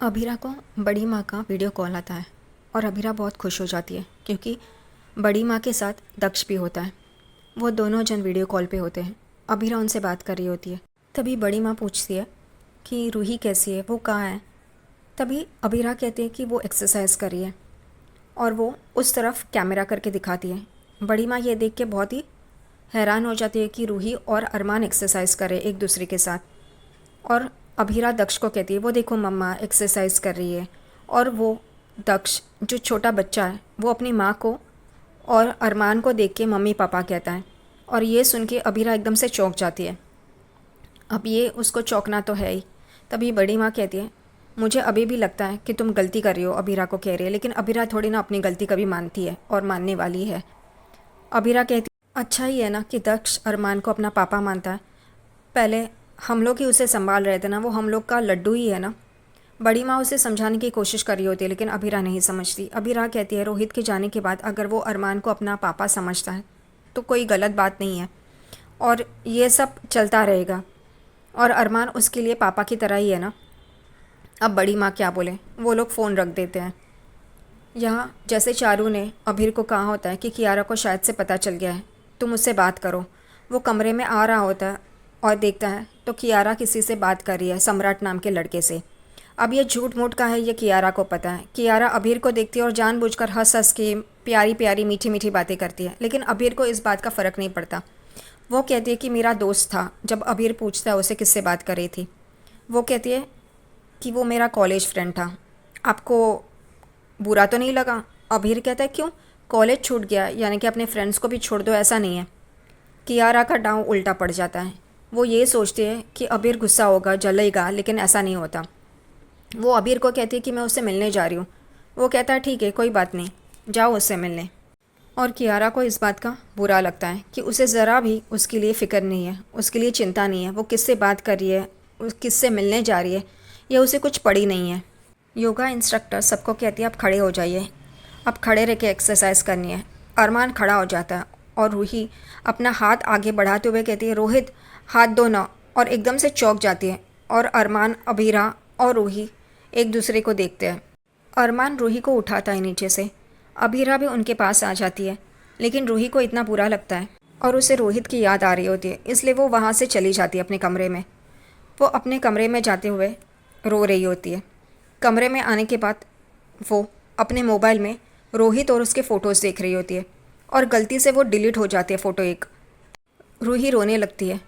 अभीरा को बड़ी माँ का वीडियो कॉल आता है और अभीरा बहुत खुश हो जाती है क्योंकि बड़ी माँ के साथ दक्ष भी होता है। वो दोनों जन वीडियो कॉल पे होते हैं। अभीरा उनसे बात कर रही होती है। तभी बड़ी माँ पूछती है कि रूही कैसी है, वो कहाँ है। तभी अभीरा कहती है कि वो एक्सरसाइज कर रही है और वो उस तरफ कैमरा करके दिखाती है। बड़ी माँ ये देख के बहुत ही हैरान हो जाती है कि रूही और अरमान एक्सरसाइज करे एक दूसरे के साथ। और अभीरा दक्ष को कहती है, वो देखो मम्मा एक्सरसाइज कर रही है। और वो दक्ष जो छोटा बच्चा है वो अपनी माँ को और अरमान को देख के मम्मी पापा कहता है। और ये सुन के अभीरा एकदम से चौंक जाती है। अब ये उसको चौंकना तो है ही। तभी बड़ी माँ कहती है, मुझे अभी भी लगता है कि तुम गलती कर रही हो, अभीरा को कह रही है। लेकिन अभीरा थोड़ी ना अपनी गलती कभी मानती है और मानने वाली है। अभीरा कहती है, अच्छा ही है ना कि दक्ष अरमान को अपना पापा मानता है। पहले हम लोग ही उसे संभाल रहे थे ना, वो हम लोग का लड्डू ही है ना। बड़ी माँ उसे समझाने की कोशिश कर रही होती है लेकिन अभीरा नहीं समझती। अभीरा कहती है, रोहित के जाने के बाद अगर वो अरमान को अपना पापा समझता है तो कोई गलत बात नहीं है और ये सब चलता रहेगा और अरमान उसके लिए पापा की तरह ही है ना। अब बड़ी माँ क्या बोले, वो लोग फ़ोन रख देते हैं। यहाँ जैसे चारू ने अभीर को कहा होता है कि कियारा को शायद से पता चल गया है, तुम उससे बात करो। वो कमरे में आ रहा होता है और देखता है तो कियारा किसी से बात कर रही है, सम्राट नाम के लड़के से। अब ये झूठ मूठ का है, ये कियारा को पता है। कियारा अभीर को देखती है और जानबूझकर हंस हंस के प्यारी प्यारी मीठी मीठी बातें करती है, लेकिन अभीर को इस बात का फ़र्क नहीं पड़ता। वो कहती है कि मेरा दोस्त था। जब अभीर पूछता है उसे किससे बात कर रही थी, वो कहती है कि वो मेरा कॉलेज फ्रेंड था। आपको बुरा तो नहीं लगा? अभीर कहता है, क्यों, कॉलेज छूट गया यानी कि अपने फ्रेंड्स को भी छोड़ दो, ऐसा नहीं है। कियारा का दांव उल्टा पड़ जाता है। वो ये सोचती है कि अभीर गुस्सा होगा, जलेगा, लेकिन ऐसा नहीं होता। वो अभीर को कहती है कि मैं उससे मिलने जा रही हूँ। वो कहता है, ठीक है, कोई बात नहीं, जाओ उससे मिलने। और कियारा को इस बात का बुरा लगता है कि उसे ज़रा भी उसके लिए फ़िक्र नहीं है, उसके लिए चिंता नहीं है। वो किससे बात कर रही है, किससे मिलने जा रही है, ये उसे कुछ पड़ी नहीं है। योगा इंस्ट्रक्टर सबको कहती है, आप खड़े हो जाइए, अब खड़े रह के एक्सरसाइज करनी है। अरमान खड़ा हो जाता है और रूही अपना हाथ आगे बढ़ाते हुए कहती है, रोहित हाथ दो ना। और एकदम से चौंक जाती है और अरमान, अभीरा और रूही एक दूसरे को देखते हैं। अरमान रूही को उठाता है नीचे से। अभीरा भी उनके पास आ जाती है, लेकिन रूही को इतना बुरा लगता है और उसे रोहित की याद आ रही होती है, इसलिए वो वहाँ से चली जाती है अपने कमरे में। वो अपने कमरे में जाते हुए रो रही होती है। कमरे में आने के बाद वो अपने मोबाइल में रोहित और उसके फ़ोटोज़ देख रही होती है और गलती से वो डिलीट हो जाती है फ़ोटो एक। रूही रोने लगती है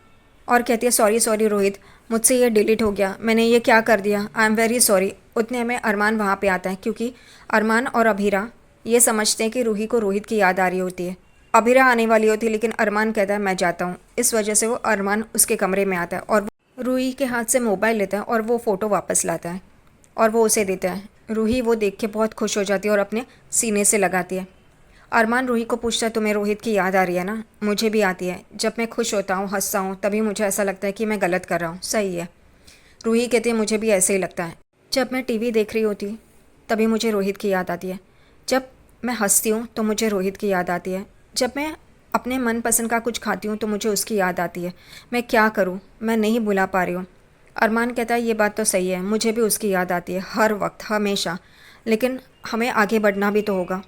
और कहती है, सॉरी सॉरी रोहित, मुझसे ये डिलीट हो गया, मैंने ये क्या कर दिया, आई एम वेरी सॉरी। उतने में अरमान वहाँ पे आता है क्योंकि अरमान और अभीरा ये समझते हैं कि रूही को रोहित की याद आ रही होती है। अभीरा आने वाली होती है लेकिन अरमान कहता है मैं जाता हूँ। इस वजह से वो अरमान उसके कमरे में आता है और रूही के हाथ से मोबाइल लेता है और वो फ़ोटो वापस लाता है और वो उसे देता है। रूही वो देख के बहुत खुश हो जाती है और अपने सीने से लगाती है। अरमान रूही को पूछता है, तुम्हें रोहित की याद आ रही है ना? मुझे भी आती है। जब मैं खुश होता हूँ, हंसता हूँ, तभी मुझे ऐसा लगता है कि मैं गलत कर रहा हूँ। सही है। रूही कहती है, मुझे भी ऐसे ही लगता है। जब मैं टीवी देख रही होती तभी मुझे रोहित की याद आती है। जब मैं हंसती हूँ तो मुझे रोहित की याद आती है। जब मैं अपने मनपसंद का कुछ खाती हूँ तो मुझे उसकी याद आती है। मैं क्या करूँ, मैं नहीं भुला पा रही हूँ। अरमान कहता है, ये बात तो सही है, मुझे भी उसकी याद आती है हर वक्त, हमेशा। लेकिन हमें आगे बढ़ना भी तो होगा।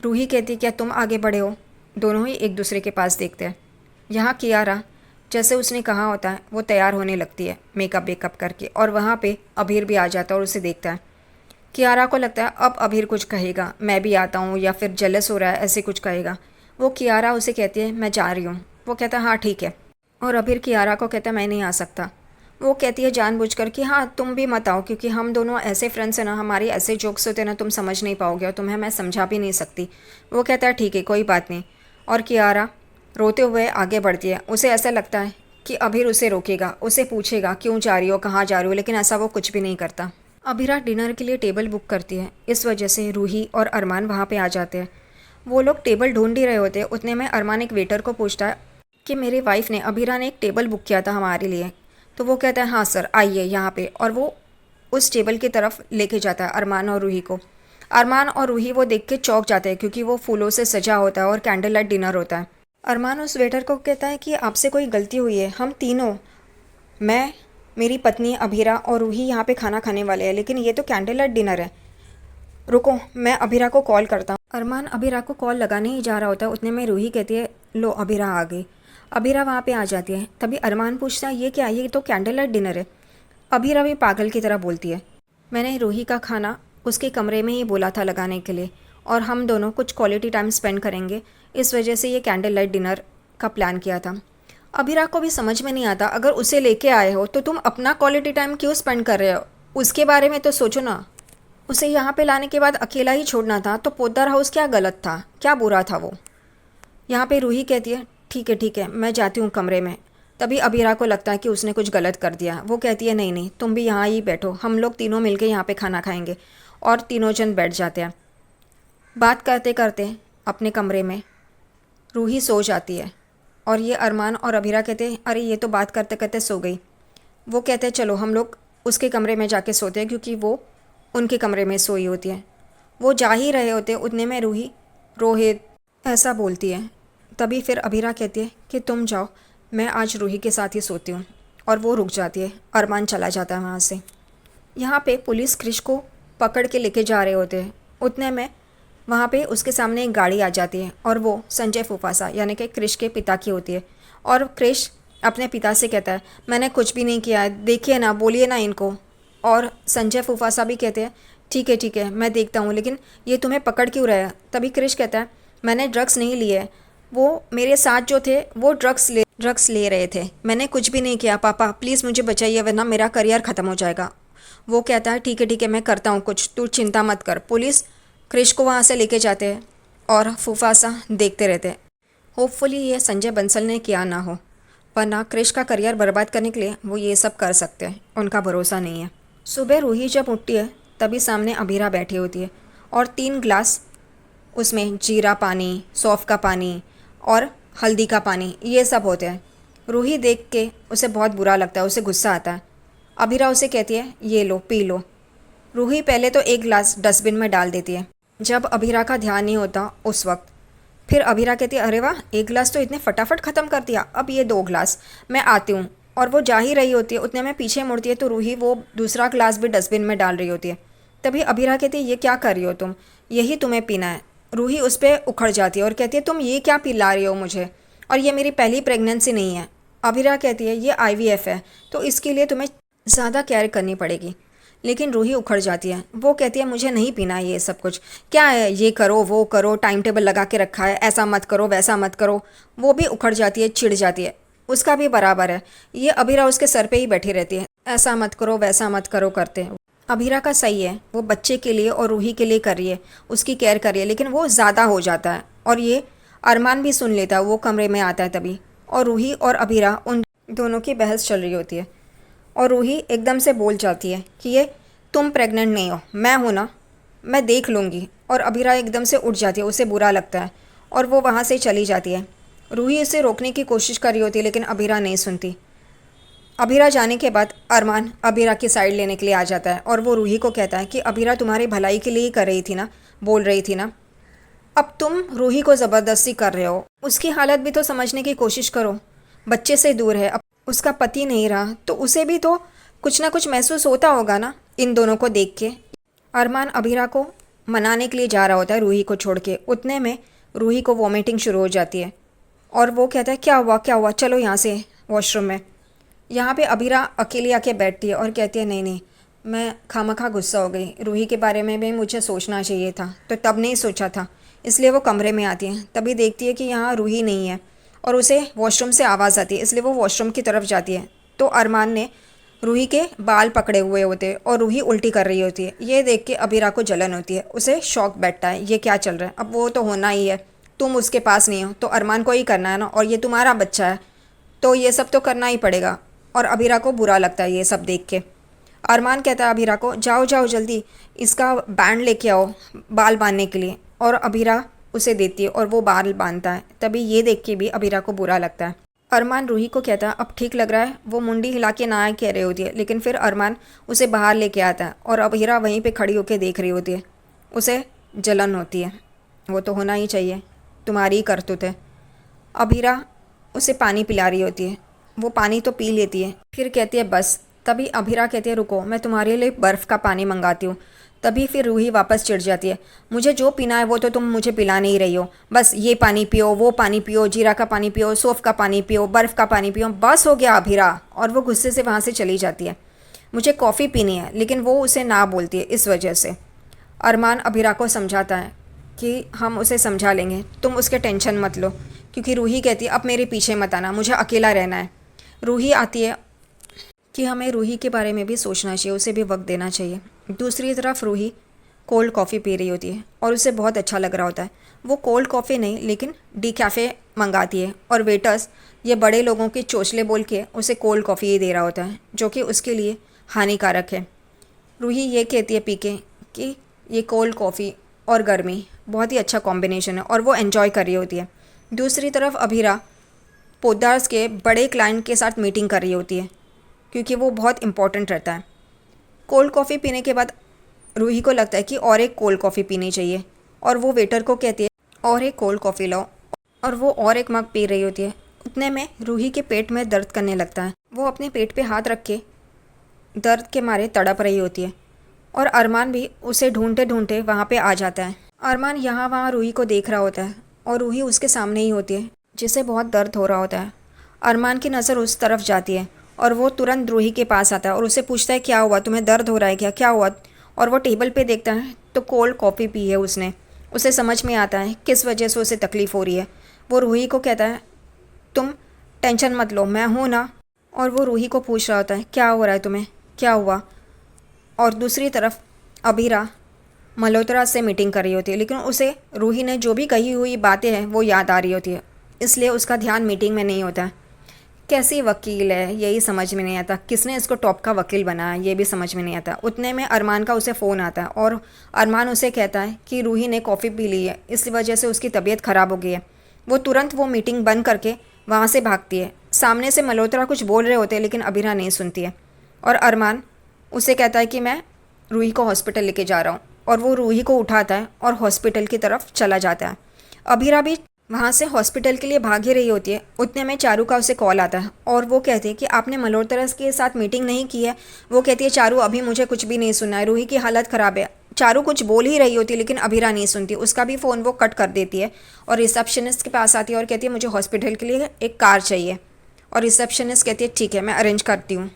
रूही कहती, क्या तुम आगे बढ़े हो? दोनों ही एक दूसरे के पास देखते हैं। यहाँ कियारा, जैसे उसने कहा होता है, वो तैयार होने लगती है मेकअप वेकअप करके और वहाँ पे अभीर भी आ जाता है और उसे देखता है। कियारा को लगता है अब अभीर कुछ कहेगा, मैं भी आता हूँ, या फिर जेलस हो रहा है, ऐसे कुछ कहेगा। वो कियारा उसे कहती है, मैं जा रही हूँ। वो कहता है, हाँ ठीक है। और अभीर कियारा को कहता है, मैं नहीं आ सकता। वो कहती है जानबूझकर कि हाँ तुम भी मत आओ, क्योंकि हम दोनों ऐसे फ्रेंड्स हैं ना, हमारे ऐसे जोक्स होते हैं ना, तुम समझ नहीं पाओगे और तुम्हें मैं समझा भी नहीं सकती। वो कहता है, ठीक है, कोई बात नहीं। और कियारा रोते हुए आगे बढ़ती है। उसे ऐसा लगता है कि अभीर उसे रोकेगा, उसे पूछेगा क्यों जा रही हो, कहाँ जा रही हो, लेकिन ऐसा वो कुछ भी नहीं करता। अभीरा डिनर के लिए टेबल बुक करती है। इस वजह से रूही और अरमान वहाँ पे आ जाते हैं। वो लोग टेबल ढूंढ ही रहे होते हैं। उतने में अरमान एक वेटर को पूछता है कि मेरी वाइफ ने, अभीरा ने एक टेबल बुक किया था हमारे लिए। तो वो कहता है, हाँ सर, आइए यहाँ पे। और वो उस टेबल की तरफ लेके जाता है अरमान और रूही को। अरमान और रूही वो देख के चौंक जाते हैं क्योंकि वो फूलों से सजा होता है और कैंडल लाइट डिनर होता है। अरमान उस वेटर को कहता है कि आपसे कोई गलती हुई है, हम तीनों, मैं, मेरी पत्नी अभीरा और रूही यहाँ पे खाना खाने वाले हैं, लेकिन ये तो कैंडल लाइट डिनर है। रुको, मैं अभीरा को कॉल करता हूँ। अरमान अभीरा को कॉल लगाने ही जा रहा होता है, उतने में रूही कहती है, लो अभीरा आ गई। अभीरा वहाँ पे आ जाती है। तभी अरमान पूछता है, ये क्या, ये तो कैंडल लाइट डिनर है। अभीरा भी पागल की तरह बोलती है, मैंने रूही का खाना उसके कमरे में ही बोला था लगाने के लिए, और हम दोनों कुछ क्वालिटी टाइम स्पेंड करेंगे, इस वजह से ये कैंडल लाइट डिनर का प्लान किया था। अभीरा को भी समझ में नहीं आता, अगर उसे लेके आए हो तो तुम अपना क्वालिटी टाइम क्यों स्पेंड कर रहे हो, उसके बारे में तो सोचो ना। उसे यहाँ पे लाने के बाद अकेला ही छोड़ना था, तो पोद्दार हाउस क्या गलत था, क्या बुरा था वो। यहाँ पे रूही कहती है, ठीक है, मैं जाती हूँ कमरे में। तभी अभीरा को लगता है कि उसने कुछ गलत कर दिया। वो कहती है, नहीं नहीं, तुम भी यहाँ ही बैठो, हम लोग तीनों मिलके यहाँ पे खाना खाएंगे। और तीनों जन बैठ जाते हैं। बात करते करते अपने कमरे में रूही सो जाती है, और ये अरमान और अभीरा कहते हैं, अरे ये तो बात करते करते सो गई। वो कहते हैं, चलो हम लोग उसके कमरे में जाके सोते हैं, क्योंकि वो उनके कमरे में सोई होती है। वो जा ही रहे होते, उतने में रूही रोहित ऐसा बोलती है। तभी फिर अभीरा कहती है कि तुम जाओ, मैं आज रूही के साथ ही सोती हूँ। और वो रुक जाती है। अरमान चला जाता है वहाँ से। यहाँ पे पुलिस क्रिश को पकड़ के लेके जा रहे होते हैं। उतने में वहाँ पे उसके सामने एक गाड़ी आ जाती है, और वो संजय फूफासा यानी कि क्रिश के पिता की होती है। और क्रिश अपने पिता से कहता है, मैंने कुछ भी नहीं किया है, देखिए ना, बोलिए ना इनको। और संजय फूफासा भी कहते हैं, ठीक है, मैं देखता हूँ, लेकिन ये तुम्हें पकड़ क्यों रहा है। तभी क्रिश कहता है, मैंने ड्रग्स नहीं लिए, वो मेरे साथ जो थे वो ड्रग्स ले रहे थे, मैंने कुछ भी नहीं किया। पापा प्लीज़ मुझे बचाइए, वरना मेरा करियर ख़त्म हो जाएगा। वो कहता है, ठीक है, मैं करता हूँ कुछ, तू चिंता मत कर। पुलिस क्रिश को वहाँ से लेके जाते हैं, और फूफासा देखते रहते हैं। होपफुली ये संजय बंसल ने किया ना हो, वरना क्रिश का करियर बर्बाद करने के लिए वो ये सब कर सकते हैं, उनका भरोसा नहीं है। सुबह रूही जब उठती है, तभी सामने अभीरा बैठी होती है, और 3 ग्लास उसमें जीरा पानी, सौंफ का पानी और हल्दी का पानी, ये सब होते हैं। रूही देख के उसे बहुत बुरा लगता है, उसे गुस्सा आता है। अभीरा उसे कहती है, ये लो पी लो। रूही पहले तो 1 गिलास डस्टबिन में डाल देती है। जब अभीरा का ध्यान नहीं होता उस वक्त फिर अभीरा कहती है, अरे वाह, 1 गिलास तो इतने फटाफट ख़त्म कर दिया, अब ये 2 गिलास, मैं आती हूँ। और वो जा ही रही होती है, उतने में पीछे मुड़ती है तो रूही वो दूसरा गिलास भी डस्टबिन में डाल रही होती है। तभी अभीरा कहती है, ये क्या कर रही हो तुम, यही तुम्हें पीना है। रूही उस पर उखड़ जाती है और कहती है, तुम ये क्या पिला रही हो मुझे, और ये मेरी पहली प्रेगनेंसी नहीं है। अभीरा कहती है, ये IVF है, तो इसके लिए तुम्हें ज़्यादा केयर करनी पड़ेगी। लेकिन रूही उखड़ जाती है। वो कहती है, मुझे नहीं पीना है ये सब कुछ, क्या है, ये करो वो करो, टाइम टेबल लगा के रखा है, ऐसा मत करो वैसा मत करो। वो भी उखड़ जाती है, चिढ़ जाती है। उसका भी बराबर है, ये अभीरा उसके सर पे ही बैठी रहती है, ऐसा मत करो वैसा मत करो करते हैं। अभीरा का सही है, वो बच्चे के लिए और रूही के लिए कर रही है, उसकी केयर कर रही है, लेकिन वो ज़्यादा हो जाता है। और ये अरमान भी सुन लेता है, वो कमरे में आता है तभी। और रूही और अभीरा उन दोनों की बहस चल रही होती है, और रूही एकदम से बोल जाती है कि ये तुम प्रेग्नेंट नहीं हो, मैं हूँ ना, मैं देख लूँगी। और अभीरा एकदम से उठ जाती है, उसे बुरा लगता है, और वो वहाँ से चली जाती है। रूही उसे रोकने की कोशिश कर रही होती है, लेकिन अभीरा नहीं सुनती। अभीरा जाने के बाद अरमान अभीरा की साइड लेने के लिए आ जाता है, और वो रूही को कहता है कि अभीरा तुम्हारी भलाई के लिए ही कर रही थी ना, बोल रही थी ना, अब तुम रूही को ज़बरदस्ती कर रहे हो। उसकी हालत भी तो समझने की कोशिश करो, बच्चे से दूर है, अब उसका पति नहीं रहा, तो उसे भी तो कुछ ना कुछ महसूस होता होगा ना इन दोनों को देख के। अरमान अभीरा को मनाने के लिए जा रहा होता है रूही को छोड़ के। उतने में रूही को वॉमिटिंग शुरू हो जाती है, और वो कहता है, क्या हुआ, चलो यहाँ से वॉशरूम में। यहाँ पे अभीरा अकेली आके बैठती है और कहती है, नहीं, मैं खामखा गुस्सा हो गई, रूही के बारे में भी मुझे सोचना चाहिए था, तो तब नहीं सोचा था। इसलिए वो कमरे में आती है, तभी देखती है कि यहाँ रूही नहीं है, और उसे वॉशरूम से आवाज़ आती है, इसलिए वो वॉशरूम की तरफ जाती है। तो अरमान ने रूही के बाल पकड़े हुए होते हैं, और रूही उल्टी कर रही होती है। ये देख के अभीरा को जलन होती है, उसे शौक बैठता है, ये क्या चल रहा है, अब वो तो होना ही है, तुम उसके पास नहीं हो तो अरमान को ही करना है ना, और ये तुम्हारा बच्चा है, तो ये सब तो करना ही पड़ेगा। और अभीरा को बुरा लगता है ये सब देख के। अरमान कहता है अभीरा को, जाओ जल्दी इसका बैंड लेके आओ बाल बांधने के लिए। और अभीरा उसे देती है, और वो बाल बांधता है। तभी ये देख के भी अभीरा को बुरा लगता है। अरमान रूही को कहता है, अब ठीक लग रहा है। वो मुंडी हिला के ना कह रही होती है, लेकिन फिर अरमान उसे बाहर लेके आता है, और अभीरा वहीं पे खड़ी होकर देख रही होती है। उसे जलन होती है, वो तो होना ही चाहिए, तुम्हारी ही करतूत है। अभीरा उसे पानी पिला रही होती है, वो पानी तो पी लेती है, फिर कहती है, बस तभी अभिरा कहती है रुको, मैं तुम्हारे लिए बर्फ़ का पानी मंगाती हूँ। तभी फिर रूही वापस चिढ़ जाती है, मुझे जो पीना है वो तो तुम मुझे पिला नहीं रही हो, बस ये पानी पियो, वो पानी पियो, जीरा का पानी पियो, सौंफ का पानी पियो, बर्फ़ का पानी पियो, बस हो गया अभिरा। और वो गुस्से से वहाँ से चली जाती है। मुझे कॉफ़ी पीनी है, लेकिन वो उसे ना बोलती है इस वजह से। अरमान अभिरा को समझाता है कि हम उसे समझा लेंगे, तुम उसके टेंशन मत लो। क्योंकि रूही कहती है अब मेरे पीछे मत आना, मुझे अकेला रहना है। रूही आती है कि हमें रूही के बारे में भी सोचना चाहिए, उसे भी वक्त देना चाहिए। दूसरी तरफ रूही कोल्ड कॉफ़ी पी रही होती है और उसे बहुत अच्छा लग रहा होता है। वो कोल्ड कॉफ़ी नहीं लेकिन डिकैफ़े मंगाती है और वेटर्स ये बड़े लोगों के चोचले बोल के उसे कोल्ड कॉफ़ी ही दे रहा होता है, जो कि उसके लिए हानिकारक है। रूही ये कहती है पी के कि ये कोल्ड कॉफ़ी और गर्मी बहुत ही अच्छा कॉम्बिनेशन है, और वो एंजॉय कर रही होती है। दूसरी तरफ अभीरा पोद्दार्स के बड़े क्लाइंट के साथ मीटिंग कर रही होती है, क्योंकि वो बहुत इम्पॉर्टेंट रहता है। कोल्ड कॉफ़ी पीने के बाद रूही को लगता है कि और एक कोल्ड कॉफ़ी पीनी चाहिए, और वो वेटर को कहती है और एक कोल्ड कॉफ़ी लाओ, और वो और एक मग पी रही होती है। उतने में रूही के पेट में दर्द करने लगता है। वो अपने पेट पे हाथ रख के दर्द के मारे तड़प रही होती है, और अरमान भी उसे ढूंढते ढूंढते वहाँ पे आ जाता है। अरमान यहाँ वहाँ रूही को देख रहा होता है, और रूही उसके सामने ही होती है जिसे बहुत दर्द हो रहा होता है। अरमान की नज़र उस तरफ जाती है, और वो तुरंत रूही के पास आता है और उससे पूछता है क्या हुआ, तुम्हें दर्द हो रहा है क्या, क्या हुआ। और वो टेबल पे देखता है तो कोल्ड कॉफ़ी पी है उसने। उसे समझ में आता है किस वजह से उसे तकलीफ़ हो रही है। वो रूही को कहता है तुम टेंशन मत लो, मैं हूँ ना। और वो रूही को पूछ रहा होता है क्या हो रहा है तुम्हें, क्या हुआ। और दूसरी तरफ अबीरा मल्होत्रा से मीटिंग कर रही होती है, लेकिन उसे रूही ने जो भी कही हुई बातें हैं वो याद आ रही होती है, इसलिए उसका ध्यान मीटिंग में नहीं होता है। कैसी वकील है यही समझ में नहीं आता, किसने इसको टॉप का वकील बनाया ये भी समझ में नहीं आता। उतने में अरमान का उसे फ़ोन आता है, और अरमान उसे कहता है कि रूही ने कॉफ़ी पी ली है, इस वजह से उसकी तबीयत ख़राब हो गई है। वो तुरंत वो मीटिंग बंद करके वहाँ से भागती है। सामने से मल्होत्रा कुछ बोल रहे होते हैं, लेकिन अबीरा नहीं सुनती है, और अरमान उसे कहता है कि मैं रूही को हॉस्पिटल लेके जा रहा हूँ, और वो रूही को उठाता है और हॉस्पिटल की तरफ चला जाता है। अबीरा भी वहाँ से हॉस्पिटल के लिए भाग ही रही होती है। उतने में चारू का उसे कॉल आता है, और वो कहती है कि आपने मल्होत्रा के साथ मीटिंग नहीं की है। वो कहती है चारू अभी मुझे कुछ भी नहीं सुना है, रूही की हालत ख़राब है। चारू कुछ बोल ही रही होती है, लेकिन अबीरा नहीं सुनती, उसका भी फ़ोन वो कट कर देती है और रिसेप्शनिस्ट के पास आती है और कहती है मुझे हॉस्पिटल के लिए एक कार चाहिए। और रिसेप्शनिस्ट कहती है ठीक है मैं अरेंज करती हूँ।